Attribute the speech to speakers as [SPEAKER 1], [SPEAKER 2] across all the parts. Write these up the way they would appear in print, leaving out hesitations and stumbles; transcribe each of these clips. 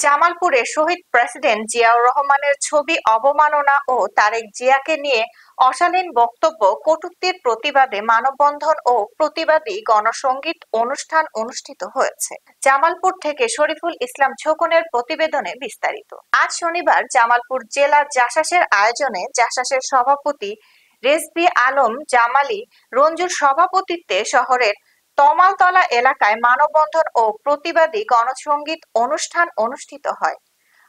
[SPEAKER 1] জামালপুরে শহীদ প্রেসিডেন্ট জিয়াউর রহমানের ছবি অবমাননা ও তারেক জিয়াকে নিয়ে অশালীন বক্তব্য কটূক্তির প্রতিবাদে মানববন্ধন ও প্রতিবাদী গণসংগীত অনুষ্ঠান অনুষ্ঠিত হয়েছে। জামালপুর থেকে শরীফুল ইসলাম ছোকনের প্রতিবেদনে বিস্তারিত। আজ শনিবার জামালপুর জেলা জাসাসের আয়োজনে জাসাসের সভাপতি রেজভী আলম জামালি রঞ্জুর সভাপতিত্বে শহরের তমালতলা এলাকায় মানববন্ধন ও প্রতিবাদী গণসংগীত অনুষ্ঠান অনুষ্ঠিত হয়।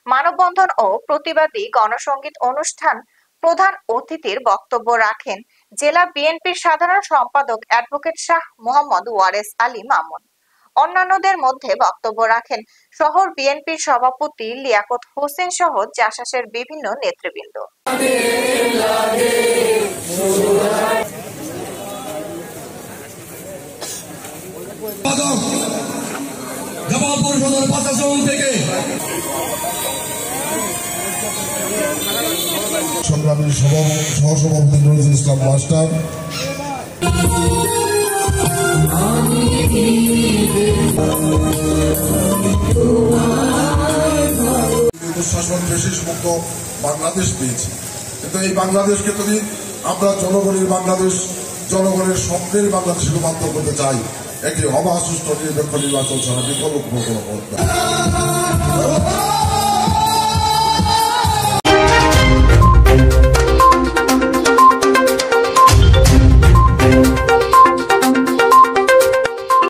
[SPEAKER 1] মানববন্ধন ও প্রতিবাদী গণসংগীত অনুষ্ঠান প্রধান অতিথির বক্তব্য রাখেন জেলা বিএনপির সাধারণ সম্পাদক অ্যাডভোকেট শাহ মোহাম্মদ ওয়ারেস আলী মামুন। অন্যান্যদের মধ্যে বক্তব্য রাখেন শহর বিএনপির সভাপতি লিয়াকত হোসেন সহ জাসাসের বিভিন্ন নেতৃবৃন্দ।
[SPEAKER 2] জামালপুর সদর প্রশাসন থেকে সংগ্রামী সহসভাপতি নজরুল ইসলাম মাস্টার, শাসন বিশেষ মুক্ত বাংলাদেশ পেয়েছি, কিন্তু এই বাংলাদেশকে যদি আমরা জনগণের বাংলাদেশ, জনগণের স্বপ্নের বাংলাদেশে রূপান্তর করতে চাই, একটি অবাধ সুষ্ঠু নিরপেক্ষ নির্বাচন ছাড়া বিকল্প কোনো পথ নেই।